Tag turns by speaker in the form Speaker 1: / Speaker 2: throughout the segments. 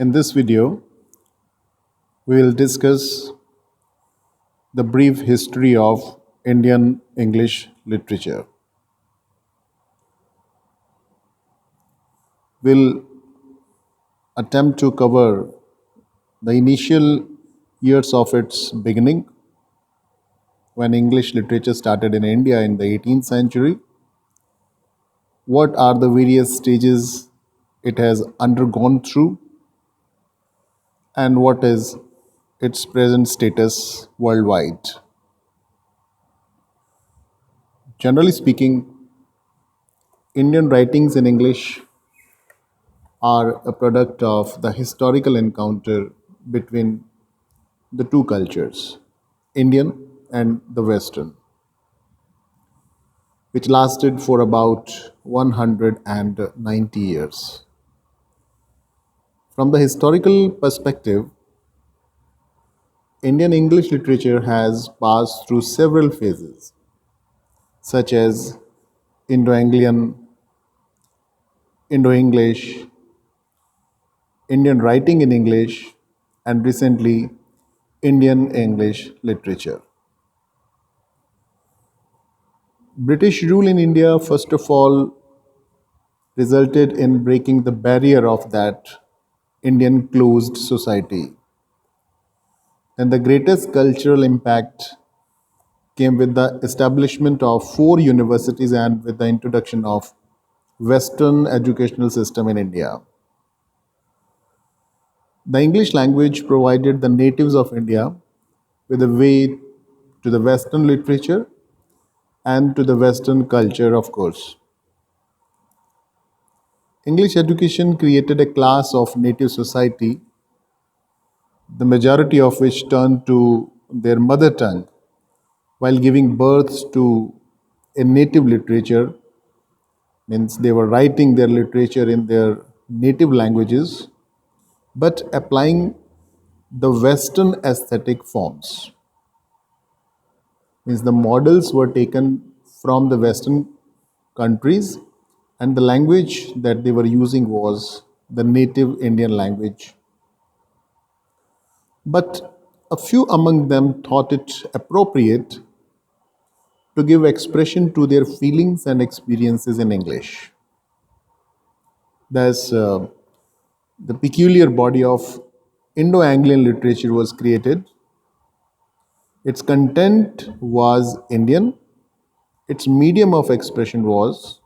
Speaker 1: In this video, we will discuss the brief history of Indian English literature. We'll attempt to cover the initial years of its beginning when English literature started in India in the 18th century. What are the various stages it has undergone through, and what is its present status worldwide? Generally speaking, Indian writings in English are a product of the historical encounter between the two cultures, Indian and the Western, which lasted for about 190 years. From the historical perspective, Indian English literature has passed through several phases, such as Indo Anglian, Indo English, Indian writing in English, and recently Indian English literature. British rule in India, first of all, resulted in breaking the barrier of that Indian closed society. And the greatest cultural impact came with the establishment of four universities and with the introduction of Western educational system in India. The English language provided the natives of India with a way to the Western literature and to the Western culture, of course. English education created a class of native society, the majority of which turned to their mother tongue while giving birth to a native literature, means they were writing their literature in their native languages but applying the Western aesthetic forms. Means the models were taken from the Western countries and the language that they were using was the native Indian language. But a few among them thought it appropriate to give expression to their feelings and experiences in English. Thus, the peculiar body of Indo Anglian literature was created. Its content was Indian, its medium of expression was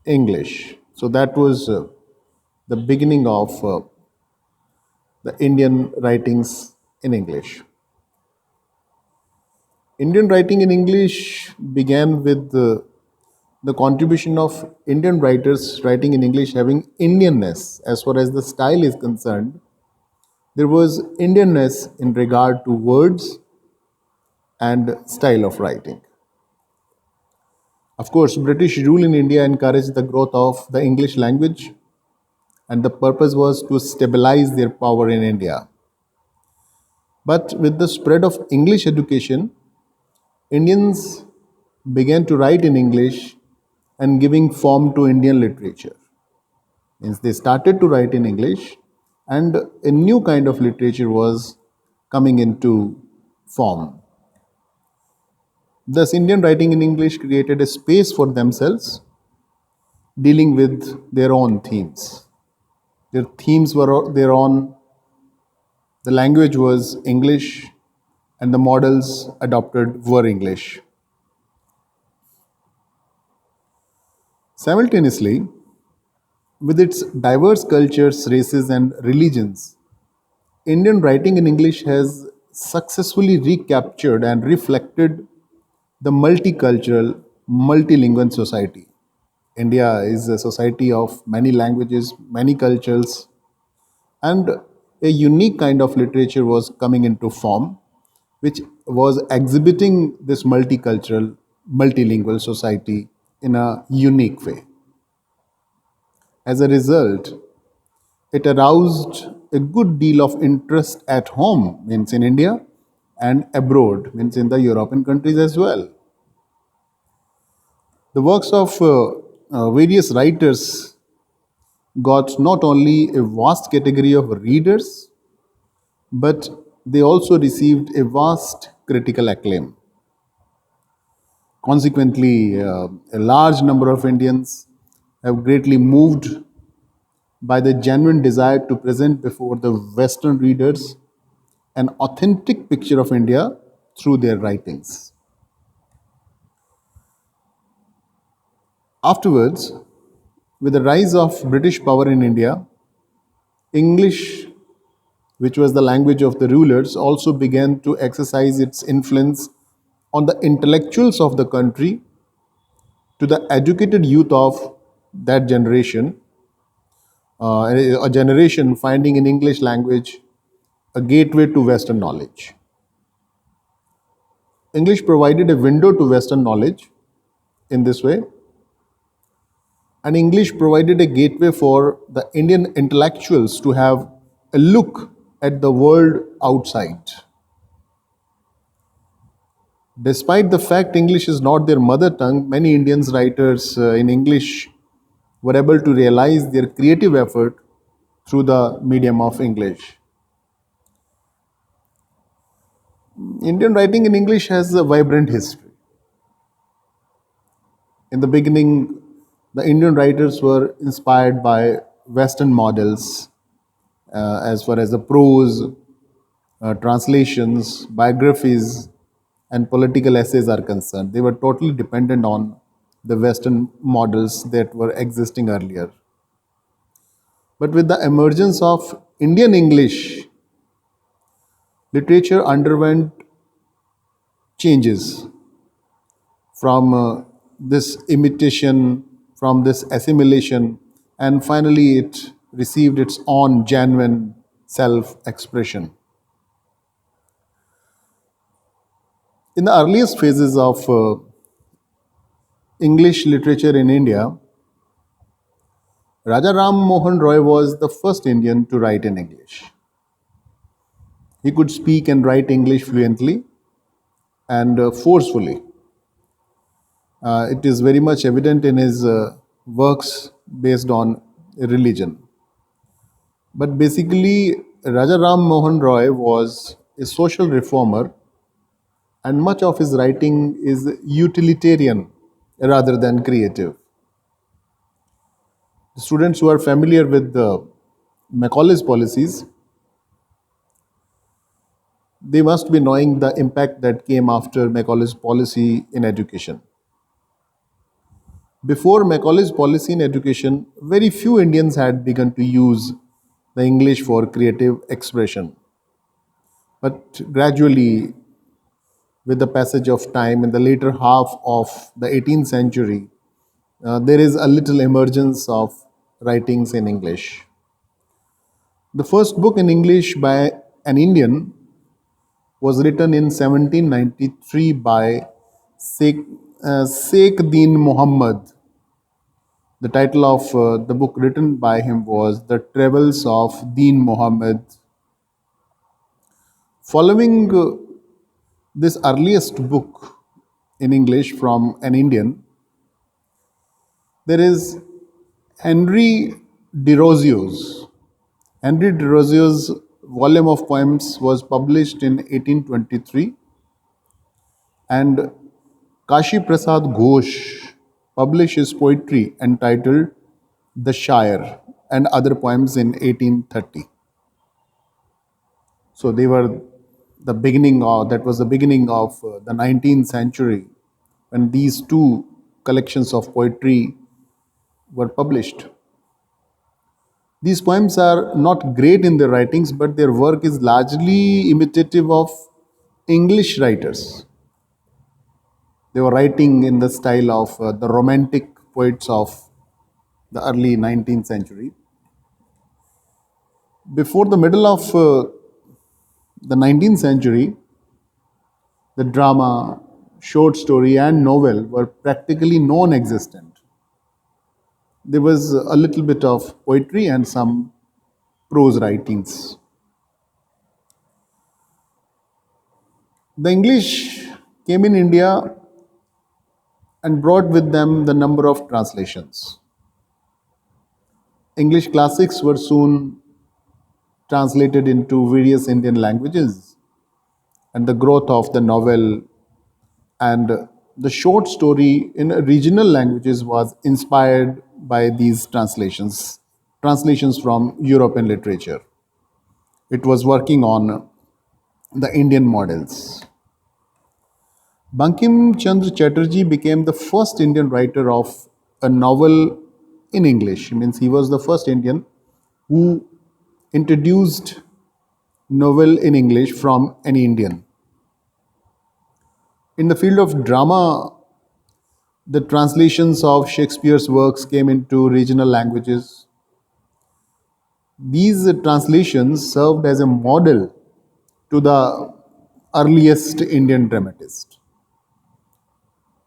Speaker 1: English. So that was the beginning of the Indian writings in English. Indian writing in English began with the contribution of Indian writers writing in English having Indianness as far as the style is concerned. There was Indianness in regard to words and style of writing. Of course, British rule in India encouraged the growth of the English language, and the purpose was to stabilize their power in India. But with the spread of English education, Indians began to write in English and giving form to Indian literature. Means they started to write in English, and a new kind of literature was coming into form. Thus, Indian writing in English created a space for themselves dealing with their own themes. Their themes were their own, the language was English, and the models adopted were English. Simultaneously, with its diverse cultures, races, and religions, Indian writing in English has successfully recaptured and reflected the multicultural, multilingual society. India is a society of many languages, many cultures, and a unique kind of literature was coming into form, which was exhibiting this multicultural, multilingual society in a unique way. As a result, it aroused a good deal of interest at home, means in India, and abroad, means in the European countries as well. The works of various writers got not only a vast category of readers, but they also received a vast critical acclaim. Consequently, a large number of Indians have greatly moved by the genuine desire to present before the Western readers an authentic picture of India through their writings. Afterwards, with the rise of British power in India, English, which was the language of the rulers, also began to exercise its influence on the intellectuals of the country to the educated youth of that generation, a generation finding in English language a gateway to Western knowledge. English provided a window to Western knowledge in this way, and English provided a gateway for the Indian intellectuals to have a look at the world outside. Despite the fact English is not their mother tongue, many Indians writers in English were able to realize their creative effort through the medium of English. Indian writing in English has a vibrant history. In the beginning, the Indian writers were inspired by Western models as far as the prose, translations, biographies, and political essays are concerned. They were totally dependent on the Western models that were existing earlier. But with the emergence of Indian English, literature underwent changes from this imitation, from this assimilation, and finally it received its own genuine self expression. In the earliest phases of English literature in India, Raja Ram Mohan Roy was the first Indian to write in English. He could speak and write English fluently and forcefully. It is very much evident in his works based on religion. But basically, Raja Ram Mohan Roy was a social reformer, and much of his writing is utilitarian rather than creative. The students who are familiar with the Macaulay's policies, they must be knowing the impact that came after Macaulay's policy in education. Before Macaulay's policy in education, very few Indians had begun to use the English for creative expression. But gradually, with the passage of time in the later half of the 18th century, there is a little emergence of writings in English. The first book in English by an Indian was written in 1793 by Sheikh Deen Muhammad. The title of the book written by him was The Travels of Deen Muhammad. Following this earliest book in English from an Indian, there is Henry Desrosiers. Henry Desrosiers' volume of poems was published in 1823, and Kashi Prasad Ghosh published his poetry entitled The Shire and other poems in 1830. So they were the beginning of that was the beginning of the 19th century when these two collections of poetry were published. These poems are not great in their writings, but their work is largely imitative of English writers. They were writing in the style of the romantic poets of the early 19th century. Before the middle of the 19th century, the drama, short story, and novel were practically non existent. There was a little bit of poetry and some prose writings. The English came in India and brought with them the number of translations. English classics were soon translated into various Indian languages, and the growth of the novel and the short story in regional languages was inspired by these translations from European literature. It was working on the Indian models. Bankim Chandra Chatterjee became the first Indian writer of a novel in English. It means he was the first Indian who introduced novel in English from any Indian. In the field of drama, the translations of Shakespeare's works came into regional languages. These translations served as a model to the earliest Indian dramatists.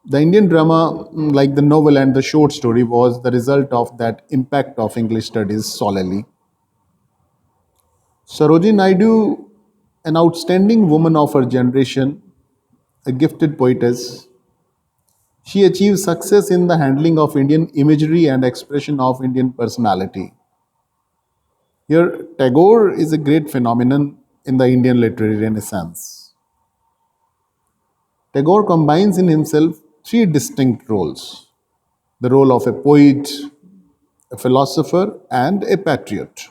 Speaker 1: The Indian drama, like the novel and the short story, was the result of that impact of English studies solely. Sarojini Naidu, an outstanding woman of her generation, a gifted poetess, she achieved success in the handling of Indian imagery and expression of Indian personality. Here, Tagore is a great phenomenon in the Indian literary renaissance. Tagore combines in himself three distinct roles: the role of a poet, a philosopher, and a patriot.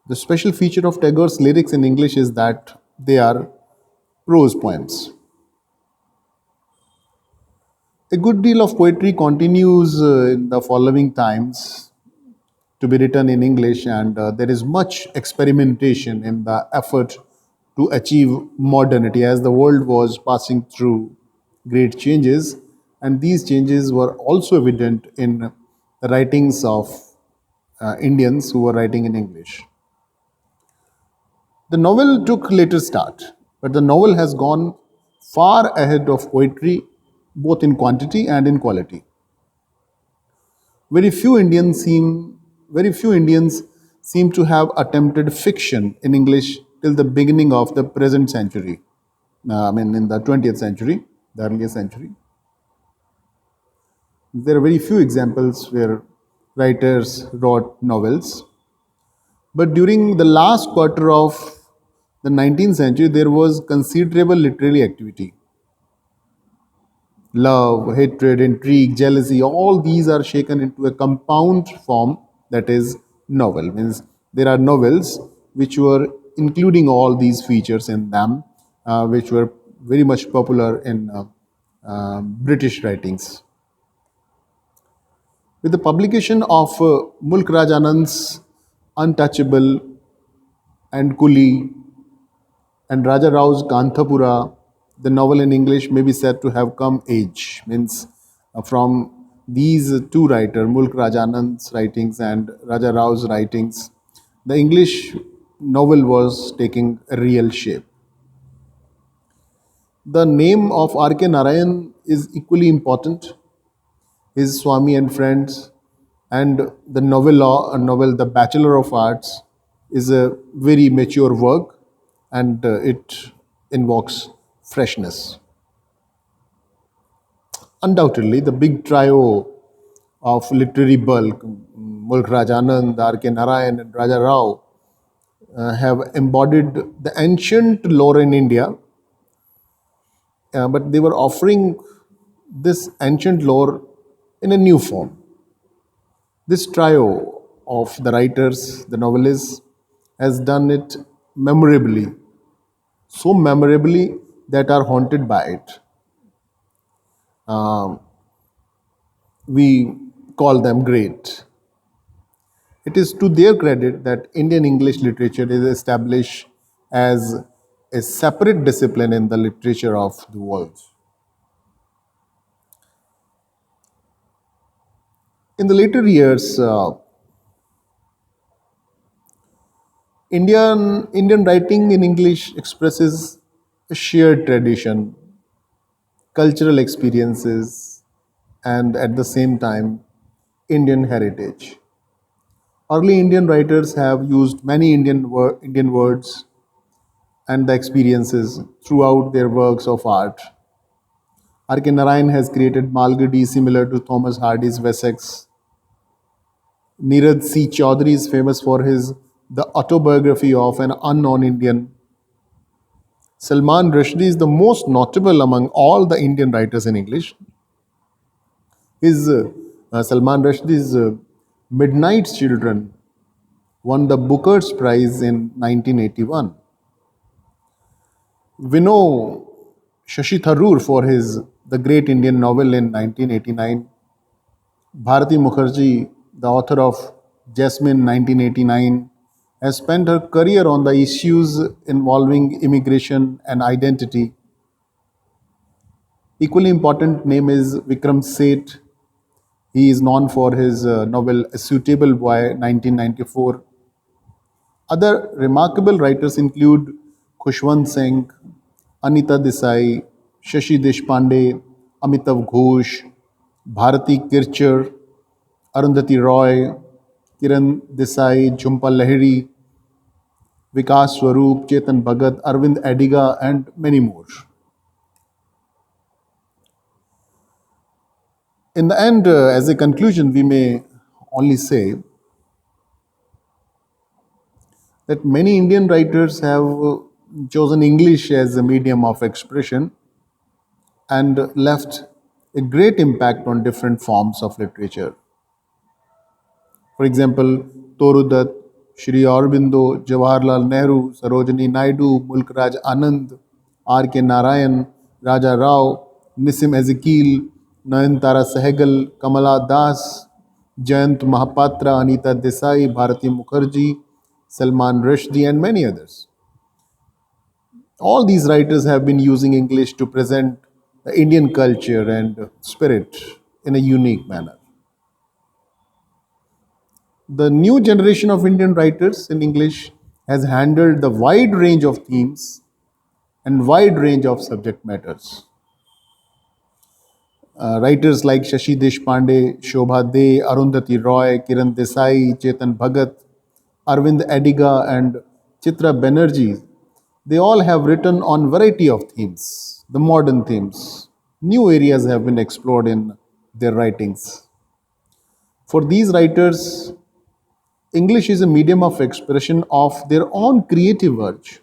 Speaker 1: The special feature of Tagore's lyrics in English is that they are prose poems. A good deal of poetry continues in the following times to be written in English, and there is much experimentation in the effort to achieve modernity as the world was passing through great changes, and these changes were also evident in the writings of Indians who were writing in English. The novel took later start, but the novel has gone far ahead of poetry, both in quantity and in quality. Very few Indians seem very few Indians seem to have attempted fiction in English till the beginning of the present century. I mean, in the 20th century, the earlier century. There are very few examples where writers wrote novels. But during the last quarter of the 19th century, there was considerable literary activity. Love, hatred, intrigue, jealousy, all these are shaken into a compound form that is novel. Means there are novels which were including all these features in them, which were very much popular in British writings. With the publication of Mulk Raj Anand's Untouchable and Kuli and Raja Rao's Kanthapura, the novel in English may be said to have come age. Means from these two writers, Mulk Rajanand's writings and Raja Rao's writings, the English novel was taking a real shape. The name of R.K. Narayan is equally important. His Swami and Friends and the novel The Bachelor of Arts is a very mature work, and it invokes freshness. Undoubtedly, the big trio of literary bulk, Mulk Rajanand, R.K. Narayan, and Raja Rao, have embodied the ancient lore in India, but they were offering this ancient lore in a new form. This trio of the writers, the novelists, has done it memorably, so memorably that are haunted by it. We call them great. It is to their credit that Indian English literature is established as a separate discipline in the literature of the world. In the later years, Indian writing in English expresses a shared tradition, cultural experiences, and at the same time, Indian heritage. Early Indian writers have used many Indian words and the experiences throughout their works of art. R.K. Narayan has created Malgudi similar to Thomas Hardy's Wessex. Neeraj C. Chaudhary is famous for his The Autobiography of an Unknown Indian. Salman Rushdie is the most notable among all the Indian writers in English. His Salman Rushdie's Midnight's Children won the Booker's Prize in 1981. We know Shashi Tharoor for his The Great Indian Novel in 1989. Bharati Mukherjee, the author of Jasmine 1989, has spent her career on the issues involving immigration and identity. Equally important name is Vikram Seth. He is known for his novel A Suitable Boy 1994. Other remarkable writers include Khushwant Singh, Anita Desai, Shashi Deshpande, Amitav Ghosh, Bharati Kircher, Arundhati Roy, Kiran Desai, Jhumpa Lahiri, Vikas Swaroop, Chetan Bhagat, Arvind Adiga, and many more. In the end, as a conclusion, we may only say that many Indian writers have chosen English as a medium of expression and left a great impact on different forms of literature. For example, Toru Dutt, Shri Aurobindo, Jawaharlal Nehru, Sarojini Naidu, Mulk Raj Anand, R.K. Narayan, Raja Rao, Nissim Ezekiel, Nayantara Sehgal, Kamala Das, Jayant Mahapatra, Anita Desai, Bharati Mukherjee, Salman Rushdie, and many others. All these writers have been using English to present the Indian culture and spirit in a unique manner. The new generation of Indian writers in English has handled the wide range of themes and wide range of subject matters. Writers like Shashi Deshpande, Shobha De, Arundhati Roy, Kiran Desai, Chetan Bhagat, Arvind Adiga, and Chitra Banerjee, they all have written on variety of themes, the modern themes. New areas have been explored in their writings. For these writers, English is a medium of expression of their own creative urge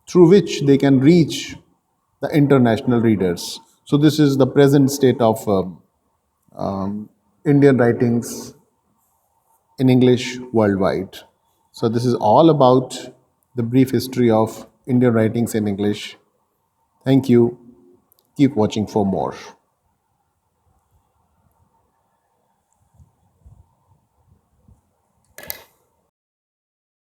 Speaker 1: through which they can reach the international readers. So, this is the present state of Indian writings in English worldwide. So, this is all about the brief history of Indian writings in English. Thank you. Keep watching for more.